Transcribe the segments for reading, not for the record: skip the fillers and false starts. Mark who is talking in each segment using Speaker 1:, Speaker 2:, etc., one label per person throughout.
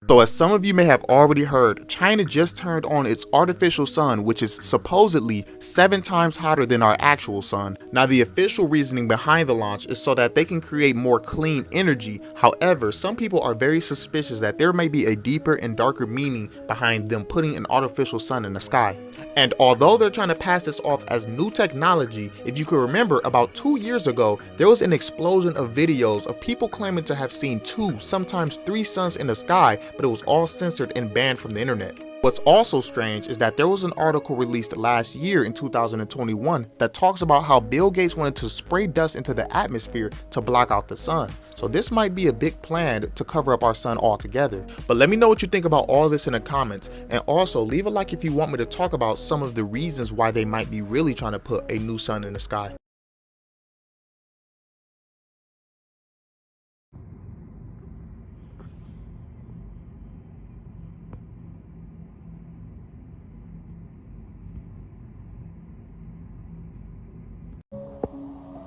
Speaker 1: So as some of you may have already heard, China just turned on its artificial sun, which is supposedly 7 times hotter than our actual sun. Now the official reasoning behind the launch is so that they can create more clean energy. However, some people are very suspicious that there may be a deeper and darker meaning behind them putting an artificial sun in the sky. And although they're trying to pass this off as new technology, if you can remember, about 2 years ago, there was an explosion of videos of people claiming to have seen 2, sometimes 3 suns in the sky, but it was all censored and banned from the internet. What's also strange is that there was an article released last year in 2021 that talks about how Bill Gates wanted to spray dust into the atmosphere to block out the sun. So this might be a big plan to cover up our sun altogether. But let me know what you think about all this in the comments, and also leave a like if you want me to talk about some of the reasons why they might be really trying to put a new sun in the sky.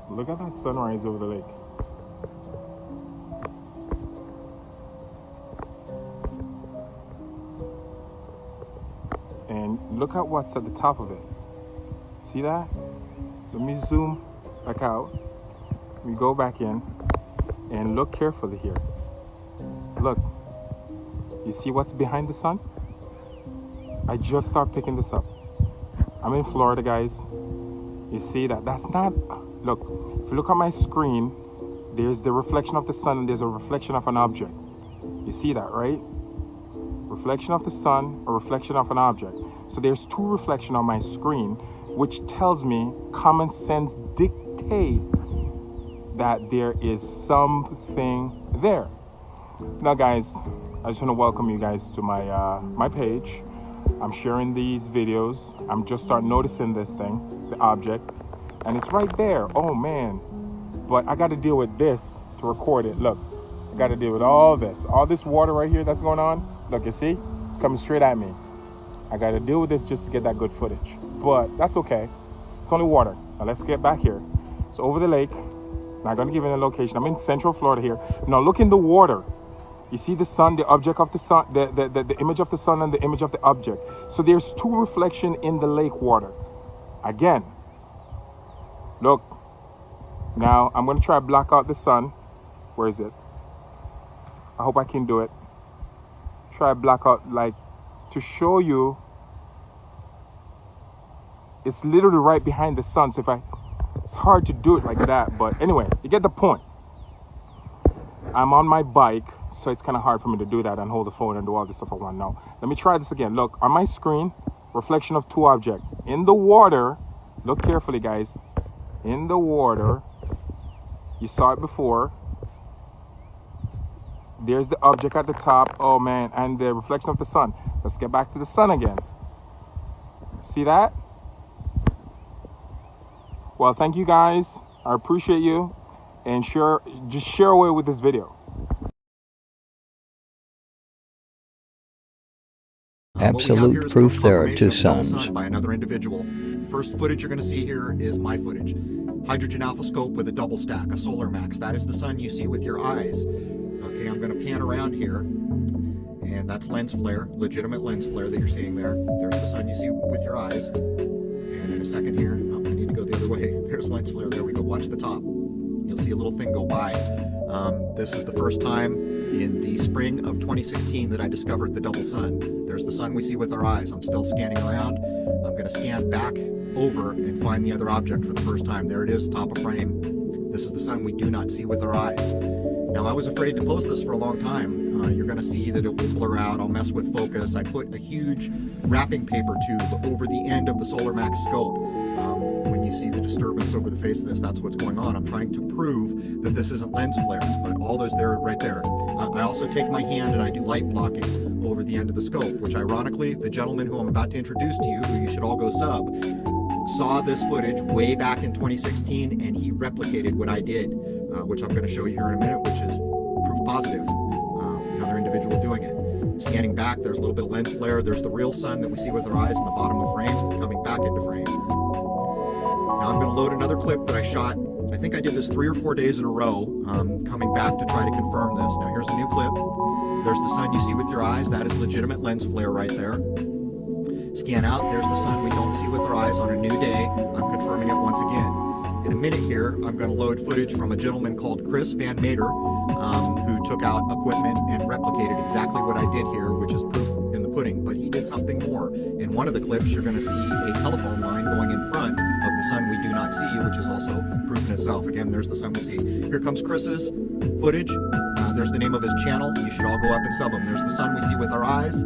Speaker 2: Look at that sunrise over the lake. And look at what's at the top of it. See that? Let me zoom back out. We go back in and look carefully here. Look. You see what's behind the sun? I just started picking this up. I'm in Florida, guys. You see that? That's not... Look, if you look at my screen, there's the reflection of the sun and there's a reflection of an object. You see that, right? Reflection of the sun, a reflection of an object. So there's 2 reflections on my screen, which tells me common sense dictates that there is something there. Now, guys, I just want to welcome you guys to my page. I'm sharing these videos. I'm just starting noticing this thing, the object. And it's right there. Oh man. But I got to deal with this to record it. Look, I got to deal with all this water right here that's going on. Look, you see, it's coming straight at me. I got to deal with this just to get that good footage, but that's okay. It's only water. Now let's get back here. So over the lake, not going to give it a location. I'm in Central Florida here. Now look in the water. You see the sun, the object of the sun, the image of the sun and the image of the object. So there's 2 reflections in the lake water. Again, look. Now I'm going to try to block out the sun. Where is it? I hope I can do it. Try to block out, like, to show you. It's literally right behind the sun. So it's hard to do it like that. But anyway, you get the point. I'm on my bike, so it's kind of hard for me to do that and hold the phone and do all this stuff I want. Now, let me try this again. Look, on my screen, reflection of 2 objects. In the water, look carefully, guys. In the water, you saw it before. There's the object at the top. Oh, man, and the reflection of the sun. Let's get back to the sun again. See that? Well, thank you, guys. I appreciate you. And just share away with this video.
Speaker 3: Absolute proof there are 2 suns.
Speaker 4: By another individual. First footage you're going to see here is my footage. Hydrogen alpha scope with a double stack, a solar max. That is the sun you see with your eyes. Okay, I'm going to pan around here. And that's lens flare, legitimate lens flare that you're seeing there. There's the sun you see with your eyes. And in a second here, oh, I need to go the other way. There's lens flare. There we go. Watch the top. You'll see a little thing go by. This is the first time in the spring of 2016 that I discovered the double sun. There's the sun we see with our eyes. I'm still scanning around. I'm going to scan back over and find the other object for the first time. There it is, top of frame. This is the sun we do not see with our eyes. Now, I was afraid to post this for a long time. You're going to see that it will blur out. I'll mess with focus. I put a huge wrapping paper tube over the end of the Solar Max scope. When you see the disturbance over the face of this, that's what's going on. I'm trying to prove that this isn't lens flare, but all those there right there. I also take my hand and I do light blocking over the end of the scope, which ironically, the gentleman who I'm about to introduce to you, who you should all go sub, saw this footage way back in 2016 and he replicated what I did, which I'm going to show you here in a minute, which is proof positive. Another individual doing it. Scanning back, there's a little bit of lens flare. There's the real sun that we see with our eyes in the bottom of frame, coming back into frame. Now I'm going to load another clip that I shot. I think I did this 3 or 4 days in a row, coming back to try to confirm this. Now here's a new clip. There's the sun you see with your eyes. That is legitimate lens flare right there. Scan out. There's the sun we don't see with our eyes on a new day. I'm confirming it once again. In a minute here, I'm going to load footage from a gentleman called Chris Van Mater, who took out equipment and replicated exactly what I did here, which is proof in the pudding. But he did something more. In one of the clips, you're going to see a telephone line going in front of the sun we do not see, which is also proof in itself. Again, there's the sun we see. Here comes Chris's footage. There's the name of his channel. You should all go up and sub him. There's the sun we see with our eyes.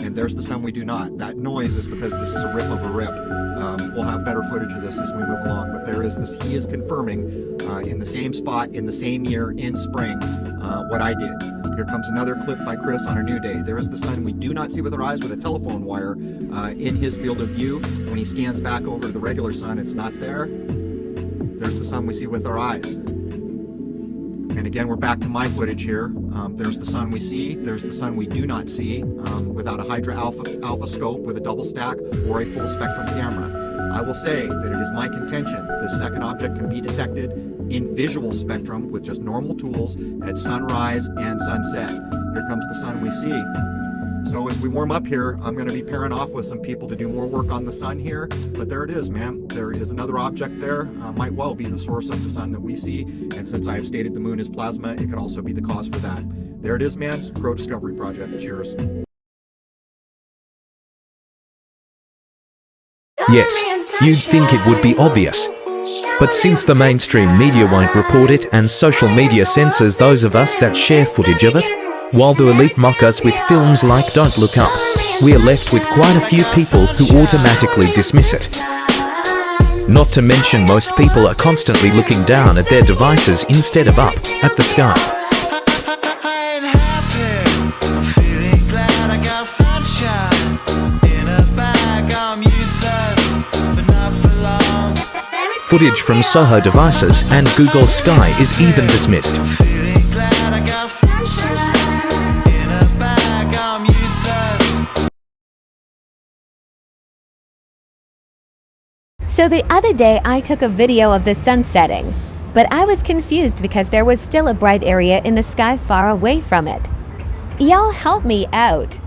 Speaker 4: And there's the sun we do not. That noise is because this is a rip of a rip. We'll have better footage of this as we move along, but there is this. He is confirming in the same spot, in the same year, in spring, what I did. Here comes another clip by Chris on a new day. There is the sun we do not see with our eyes with a telephone wire in his field of view. When he scans back over to the regular sun, it's not there. There's the sun we see with our eyes. And again, we're back to my footage here. There's the sun we see. There's the sun we do not see without a Hydra alpha scope with a double stack or a full spectrum camera. I will say that it is my contention this second object can be detected in visual spectrum with just normal tools at sunrise and sunset. Here comes the sun we see. So as we warm up here, I'm going to be pairing off with some people to do more work on the sun here. But there it is, man. There is another object there. Might well be the source of the sun that we see. And since I have stated the moon is plasma, it could also be the cause for that. There it is, man. Crow Discovery Project. Cheers.
Speaker 5: Yes, you'd think it would be obvious. But since the mainstream media won't report it and social media censors those of us that share footage of it, while the elite mock us with films like Don't Look Up, we are left with quite a few people who automatically dismiss it. Not to mention most people are constantly looking down at their devices instead of up at the sky. Footage from Soho devices and Google Sky is even dismissed.
Speaker 6: So the other day I took a video of the sun setting, but I was confused because there was still a bright area in the sky far away from it. Y'all help me out.